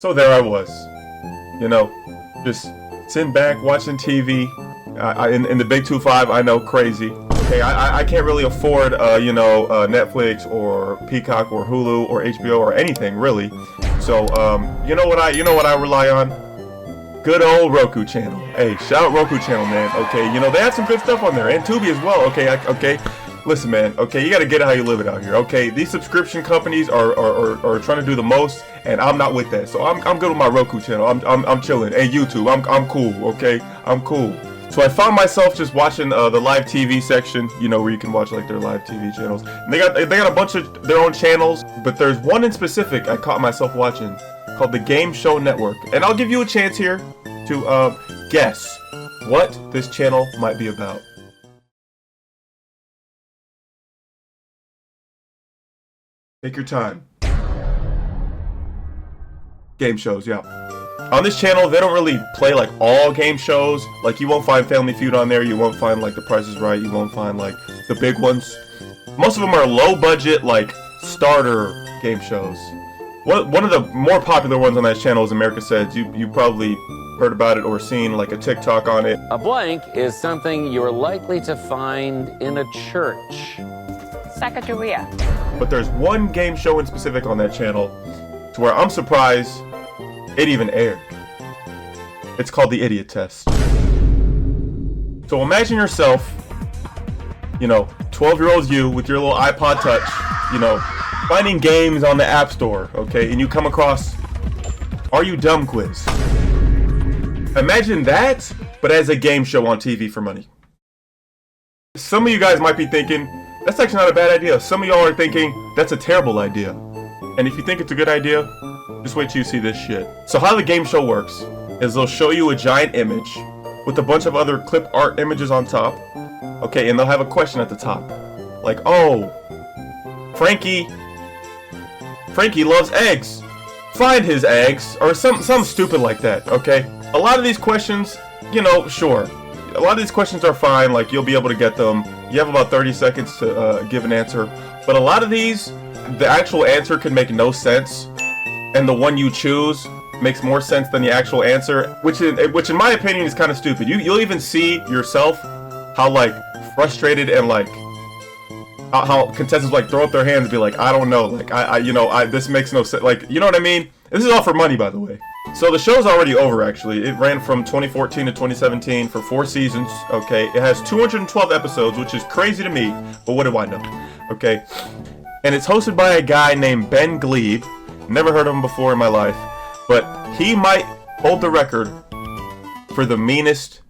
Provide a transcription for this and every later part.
So there I was, you know, just sitting back watching TV. In the big 2-5, I know, crazy. Okay, I can't really afford, you know, Netflix or Peacock or Hulu or HBO or anything really. So, you know what I rely on? Good old Roku channel. Hey, shout out Roku channel, man. Okay, you know they have some good stuff on there, and Tubi as well. Okay, okay. Listen, man. Okay, you gotta get it how you live it out here. Okay, these subscription companies are trying to do the most, and I'm not with that. So I'm good with my Roku channel. I'm chilling. And YouTube, I'm cool. Okay, I'm cool. So I found myself just watching the live TV section, you know, where you can watch like their live TV channels. And they got a bunch of their own channels, but there's one in specific I caught myself watching called the Game Show Network. And I'll give you a chance here to guess what this channel might be about. Take your time. Game shows, yeah. On this channel, they don't really play like all game shows. Like you won't find Family Feud on there. You won't find like The Price is Right. You won't find like the big ones. Most of them are low budget, like starter game shows. One of the more popular ones on that channel is America Says. You probably heard about it or seen like a TikTok on it. A blank is something you're likely to find in a church. Sacagawea. But there's one game show in specific on that channel to where I'm surprised it even aired. It's called the Idiot Test. So imagine yourself, you know, 12-year-old you with your little iPod Touch, you know, finding games on the App Store, okay, and you come across Are You Dumb quiz. Imagine that, but as a game show on TV for money. Some of you guys might be thinking, that's actually not a bad idea. Some of y'all are thinking, that's a terrible idea. And if you think it's a good idea, just wait till you see this shit. So how the game show works is they'll show you a giant image with a bunch of other clip art images on top. Okay, and they'll have a question at the top. Like, oh, Frankie loves eggs. Find his eggs. Or some stupid like that, okay? A lot of these questions, you know, sure. A lot of these questions are fine, like you'll be able to get them. You have about 30 seconds to give an answer. But a lot of these, the actual answer can make no sense. And the one you choose makes more sense than the actual answer, which in my opinion is kind of stupid. You'll even see yourself how like frustrated and like how contestants like throw up their hands and be like, I don't know, like this makes no sense, like, you know what I mean? This is all for money, by the way. So the show's already over, actually. It ran from 2014 to 2017 for 4 seasons, okay? It has 212 episodes, which is crazy to me, but what do I know, okay? And it's hosted by a guy named Ben Glebe. Never heard of him before in my life, but he might hold the record for the meanest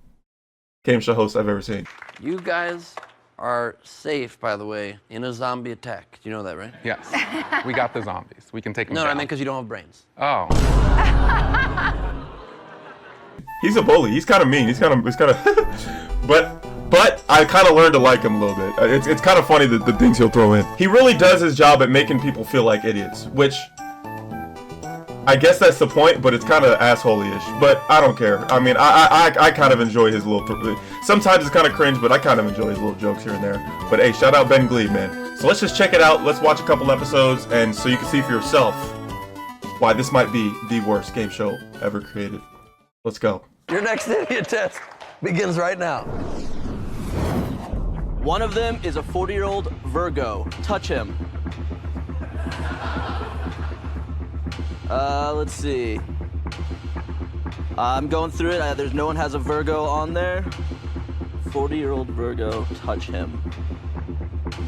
game show host I've ever seen. You guys are safe, by the way, in a zombie attack. You know that, right? Yes. We got the zombies. We can take them No, down. I meant because you don't have brains. Oh. He's a bully. He's kind of mean. He's kind of, but I kind of learned to like him a little bit. It's kind of funny the things he'll throw in. He really does his job at making people feel like idiots, which I guess that's the point, but it's kind of asshole-ish. But I don't care. I mean, I kind of enjoy his little. Sometimes it's kind of cringe, but I kind of enjoy his little jokes here and there. But hey, shout out Ben Glebe, man. So let's just check it out. Let's watch a couple episodes, and so you can see for yourself why this might be the worst game show ever created. Let's go. Your next idiot test begins right now. One of them is a 40-year-old Virgo. Touch him. Let's see. I'm going through it. There's no one has a Virgo on there. 40-year-old Virgo. Touch him.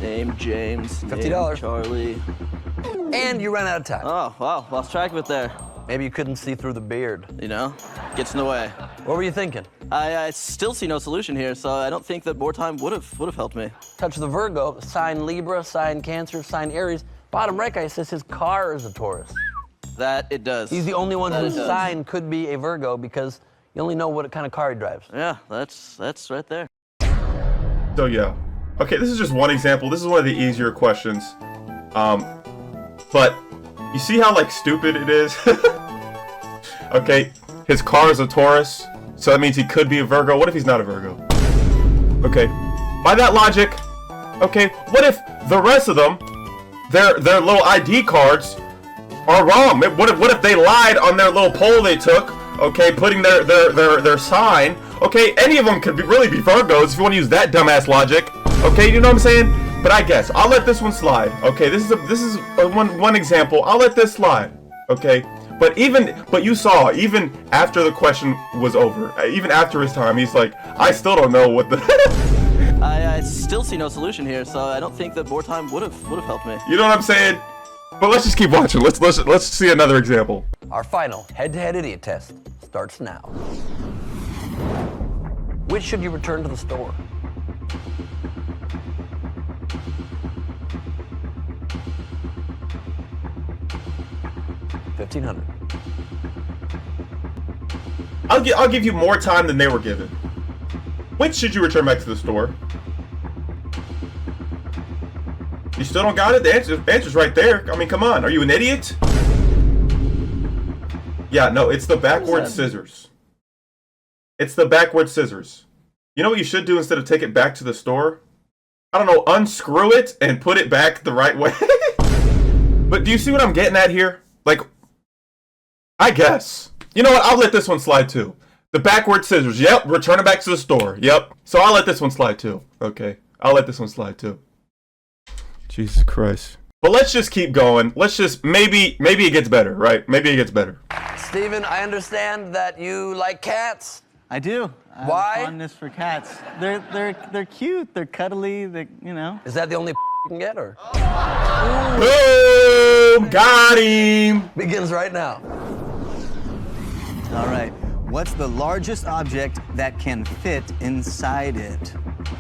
Name James. $50. Name Charlie. And you ran out of time. Oh, wow. Lost track of it there. Maybe you couldn't see through the beard. You know? Gets in the way. What were you thinking? I still see no solution here, so I don't think that more time would have helped me. Touch the Virgo, sign Libra, sign Cancer, sign Aries. Bottom right guy says his car is a Taurus. That it does. He's the only one That whose it does. sign could be a Virgo because you only know what kind of car he drives. Yeah, that's right there. So yeah. Okay, this is just one example. This is one of the easier questions. But you see how like stupid it is? Okay, his car is a Taurus, so that means he could be a Virgo. What if he's not a Virgo? Okay, by that logic, okay, what if the rest of them, their little ID cards are wrong. What if they lied on their little poll they took? Okay, putting their sign. Okay, any of them could really be Virgos if you want to use that dumbass logic. Okay, you know what I'm saying? But I guess I'll let this one slide. Okay, this is one example. I'll let this slide. Okay, but you saw even after the question was over, even after his time, he's like, I still don't know what the. I still see no solution here, so I don't think that board time would have helped me. You know what I'm saying? But let's just keep watching. Let's see another example. Our final head-to-head idiot test starts now. Which should you return to the store? $1,500. I'll give you more time than they were given. Which should you return back to the store? You still don't got it? The answer's right there. I mean, come on. Are you an idiot? Yeah, no, it's the backward scissors. It's the backward scissors. You know what you should do instead of take it back to the store? I don't know, unscrew it and put it back the right way. But do you see what I'm getting at here? Like, I guess. You know what? I'll let this one slide too. The backward scissors. Yep, return it back to the store. Yep. So I'll let this one slide too. Okay. I'll let this one slide too. Jesus Christ. But let's just keep going. Let's just maybe it gets better, right? Maybe it gets better. Steven, I understand that you like cats. I do. I have Why? a fondness for cats. They're cute. They're cuddly. They, you know. Is that the only you can get, or? Boom! Got him! Begins right now. All right. What's the largest object that can fit inside it?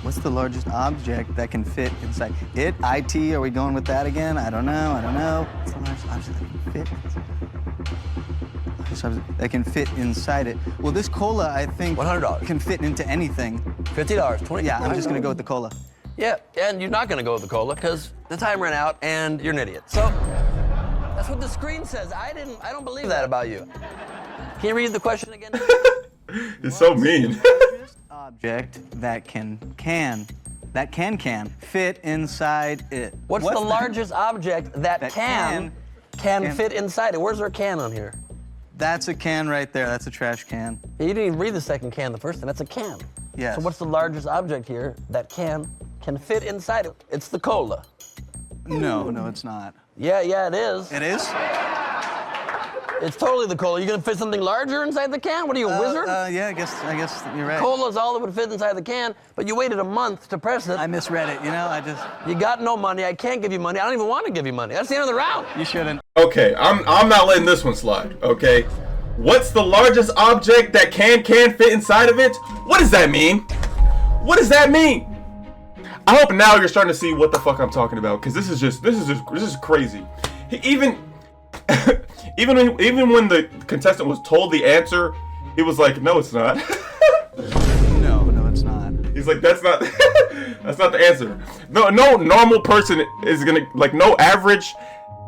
What's the largest object that can fit inside it? IT? Are we going with that again? I don't know. What's the largest object that can fit inside? That can fit inside it. Well, this cola, I think, $100 can fit into anything. $50, $20. Yeah, I'm just gonna go with the cola. Yeah, and you're not gonna go with the cola because the time ran out and you're an idiot. So that's what the screen says. I don't believe that about you. Can you read the question again? It's so mean. Object that can fit inside it. What's the largest object that can fit inside it? Where's our can on here? That's a can right there. That's a trash can. You didn't even read the second can the first time. That's a can. Yes. So what's the largest object here that can fit inside it? It's the cola. No, it's not. Yeah, it is. It is? It's totally the cola. You gonna fit something larger inside the can? What are you, a wizard? Yeah, I guess you're right. Cola's all that would fit inside the can, but you waited a month to press it. I misread it, you know, You got no money. I can't give you money. I don't even want to give you money. That's the end of the round. You shouldn't. Okay, I'm not letting this one slide, okay? What's the largest object that can fit inside of it? What does that mean? What does that mean? I hope now you're starting to see what the fuck I'm talking about, because this is crazy. Even when the contestant was told the answer, he was like, no, it's not. No, it's not. He's like, that's not the answer. No normal person is gonna, like, no average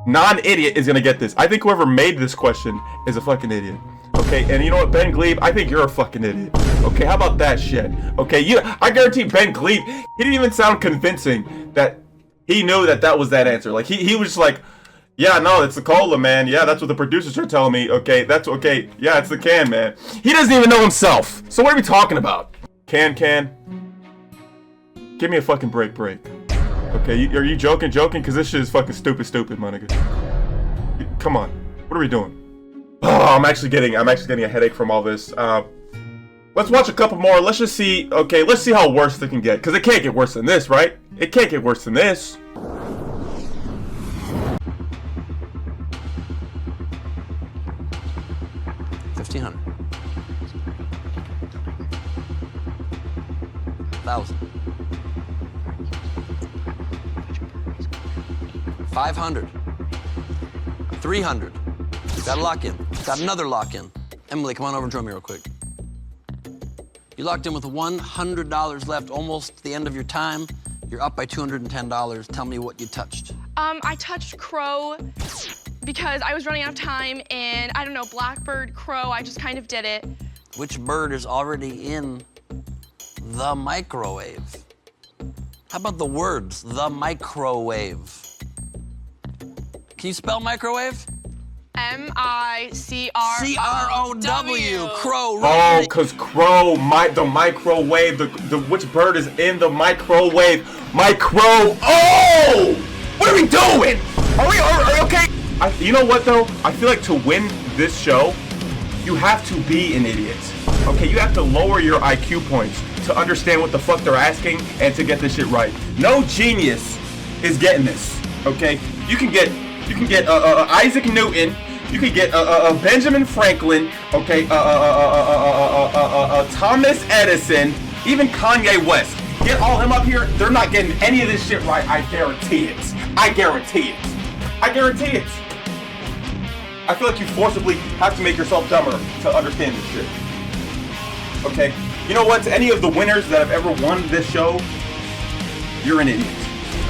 non-idiot is gonna get this. I think whoever made this question is a fucking idiot. Okay, and you know what, Ben Glebe, I think you're a fucking idiot. Okay, how about that shit? Okay, I guarantee Ben Glebe, he didn't even sound convincing that he knew that was that answer. Like, he was just like, yeah, no, it's the cola, man. Yeah, that's what the producers are telling me. Okay, that's okay. Yeah, it's the can, man. He doesn't even know himself. So what are we talking about? Can. Give me a fucking break. Okay, are you joking? Because this shit is fucking stupid, my nigga. Come on. What are we doing? Oh, I'm actually getting a headache from all this. Let's watch a couple more. Let's just see. Okay, let's see how worse it can get. Because it can't get worse than this, right? It can't get worse than this. $1,500. 1,000. 500. 300. Got a lock in. Got another lock in. Emily, come on over and join me real quick. You locked in with $100 left, almost the end of your time. You're up by $210. Tell me what you touched. I touched crow because I was running out of time, and I don't know, blackbird, crow, I just kind of did it. Which bird is already in the microwave? How about the words, the microwave? Can you spell microwave? M-I-C-R-O-W. Crow. Oh, Right. cause crow, the microwave, the which bird is in the microwave? Oh! What are we doing? Are we okay? You know what though? I feel like to win this show, you have to be an idiot. Okay, you have to lower your IQ points to understand what the fuck they're asking and to get this shit right. No genius is getting this. Okay, you can get Isaac Newton. You could get Benjamin Franklin, okay, Thomas Edison, even Kanye West. Get all them up here, they're not getting any of this shit right, I guarantee it. I guarantee it. I guarantee it. I feel like you forcibly have to make yourself dumber to understand this shit. Okay? You know what? To any of the winners that have ever won this show, you're an idiot.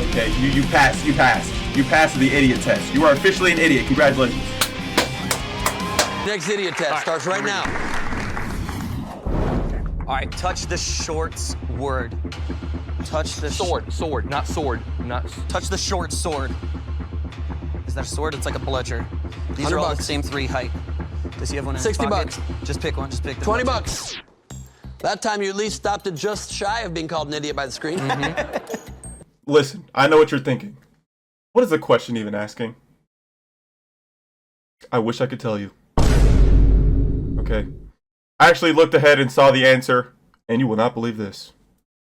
Okay? You passed. You passed. You passed the idiot test. You are officially an idiot. Congratulations. Next idiot test starts right now. All right, touch the shorts word. Touch the Sword, not sword, not. touch the short sword. Is that a sword? It's like a bludger. These are all the $100. same 3 height. Does he have one in his 60 pocket? bucks. Just pick one. Just pick the 20 bludger. bucks. That time you at least stopped it just shy of being called an idiot by the screen. Listen, I know what you're thinking. What is the question even asking? I wish I could tell you. Okay. I actually looked ahead and saw the answer, and you will not believe this.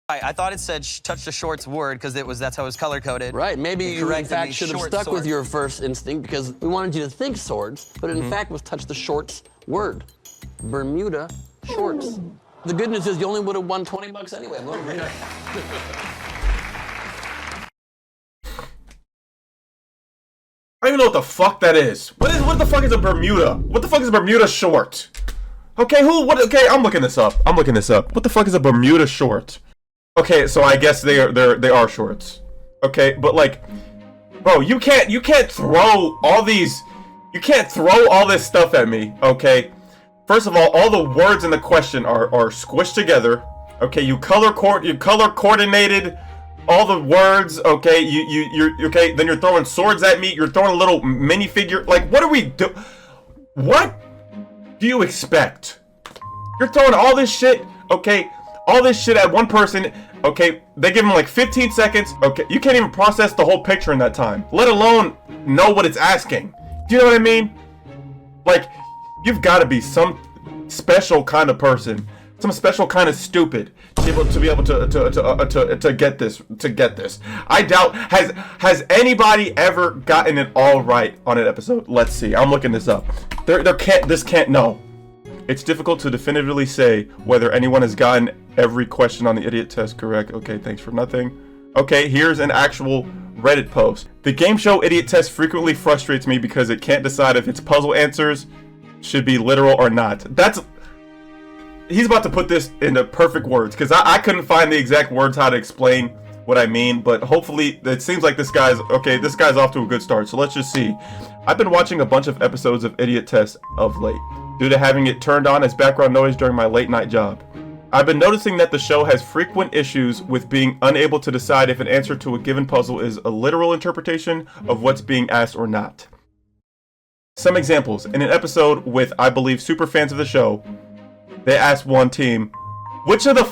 I thought it said touch the shorts word because that's how it was color coded. Right, maybe you in Corrected fact me, should have short stuck with sword. your first instinct because we wanted you to think swords, but in fact was touch the shorts word. Bermuda shorts. The good news is you only would have won 20 bucks anyway. I don't even know what the fuck that is. What the fuck is a Bermuda? What the fuck is a Bermuda short? Okay, okay, I'm looking this up. What the fuck is a Bermuda short? Okay, so I guess they are shorts. Okay, but like, bro, you can't throw all this stuff at me, okay? First of all the words in the question are squished together. Okay, you color coordinated all the words, okay? You're okay, then you're throwing swords at me, you're throwing a little minifigure. Like, what are we do? What do you expect? You're throwing all this shit, okay? All this shit at one person, okay? They give him like 15 seconds, okay? You can't even process the whole picture in that time, let alone know what it's asking. Do you know what I mean? Like, you've got to be some special kind of person, some special kind of stupid to be able to get this. I doubt has anybody ever gotten it all right on an episode. Let's see. I'm looking this up. This can't no. It's difficult to definitively say whether anyone has gotten every question on the idiot test correct. Okay, thanks for nothing. Okay, here's an actual Reddit post. The game show idiot test frequently frustrates me because it can't decide if its puzzle answers should be literal or not. He's about to put this into perfect words because I couldn't find the exact words how to explain what I mean, but hopefully it seems like this guy's off to a good start. So let's just see. I've been watching a bunch of episodes of Idiot Test of late due to having it turned on as background noise during my late night job. I've been noticing that the show has frequent issues with being unable to decide if an answer to a given puzzle is a literal interpretation of what's being asked or not. Some examples. In an episode with, I believe, super fans of the show, they asked one team, which of the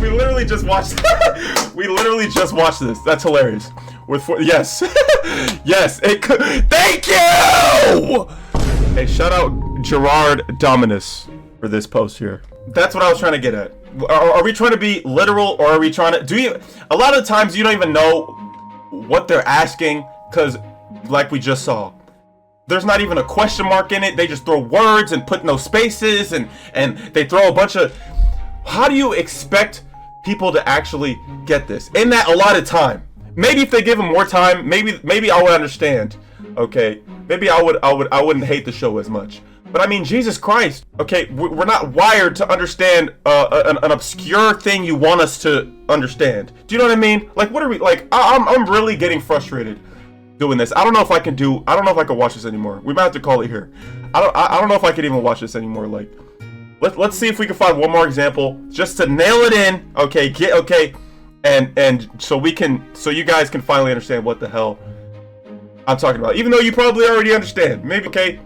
we literally just watched this. That's hilarious. Yes. Yes. Thank you! Hey, shout out Gerard Dominus for this post here. That's what I was trying to get at. Are we trying to be literal or are we trying to... A lot of times you don't even know what they're asking because, like we just saw, there's not even a question mark in it. They just throw words and put no spaces and they throw a bunch of... How do you expect people to actually get this in that allotted time? Maybe if they give them more time, maybe I would understand. Okay, maybe I wouldn't hate the show as much. But I mean, Jesus Christ. Okay, we're not wired to understand an obscure thing you want us to understand. Do you know what I mean? Like, what are we like? I'm really getting frustrated doing this. I don't know if I can watch this anymore. We might have to call it here. I don't know if I can even watch this anymore. Like, let's see if we can find one more example just to nail it in. Okay, and so you guys can finally understand what the hell I'm talking about. Even though you probably already understand. Maybe, okay?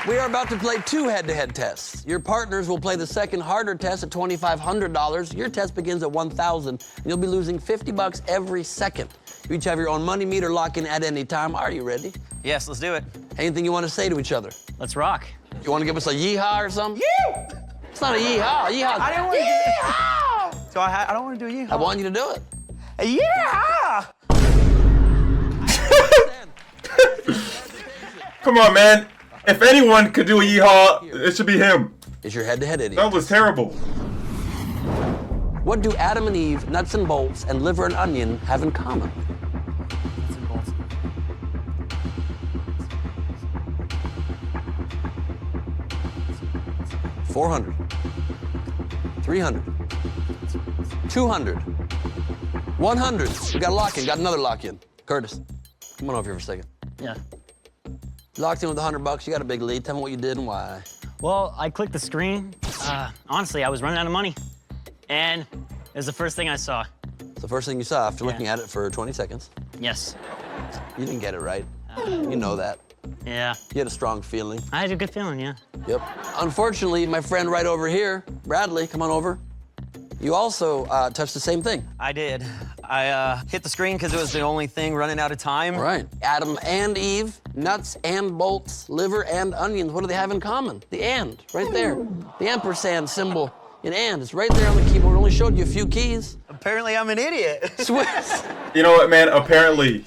We are about to play 2 head-to-head tests. Your partners will play the second harder test at $2,500. Your test begins at $1,000, and you'll be losing $50 every second. You each have your own money meter lock-in at any time. Are you ready? Yes, let's do it. Anything you want to say to each other? Let's rock. You want to give us a yeehaw or something? Yeah! It's not a yeehaw. Yeehaw. I didn't want to Yeehaw! So I don't want to do a yeehaw. I want you to do it. Yeah! Come on, man. If anyone could do a yeehaw, it should be him. It's your head-to-head idiot. That was terrible. What do Adam and Eve, nuts and bolts, and liver and onion have in common? Nuts and bolts. 400. 300. 200. 100. We got a lock-in. Got another lock-in. Curtis, come on over here for a second. Yeah. Locked in with $100. You got a big lead. Tell me what you did and why. Well, I clicked the screen. Honestly, I was running out of money. And it was the first thing I saw. It's the first thing you saw after looking at it for 20 seconds. Yes. You didn't get it right. You know that. Yeah. You had a strong feeling. I had a good feeling, yeah. Yep. Unfortunately, my friend right over here, Bradley, come on over. You also touched the same thing. I did. I hit the screen because it was the only thing running out of time. Right. Adam and Eve, nuts and bolts, liver and onions. What do they have in common? The and, right there. The ampersand symbol in and. It's right there on the keyboard. It only showed you a few keys. Apparently, I'm an idiot. Switch. You know what, man? Apparently,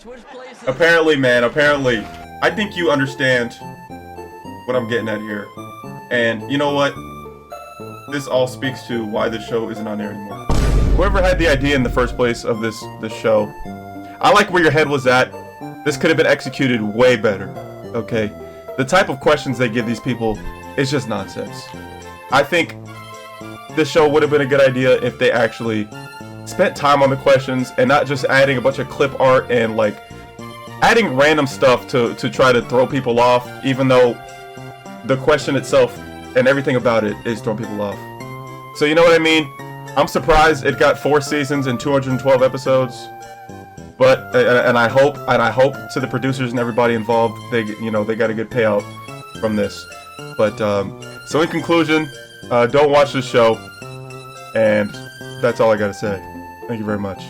man, apparently. I think you understand what I'm getting at here. And you know what? This all speaks to why the show isn't on air anymore. Whoever had the idea in the first place of this show, I like where your head was at. This could have been executed way better, okay? The type of questions they give these people is just nonsense. I think this show would have been a good idea if they actually spent time on the questions and not just adding a bunch of clip art and like adding random stuff to try to throw people off, even though the question itself and everything about it is throwing people off. So you know what I mean? I'm surprised it got 4 seasons and 212 episodes. But and I hope to the producers and everybody involved, they got a good payout from this. But so in conclusion, don't watch this show, and that's all I gotta say. Thank you very much.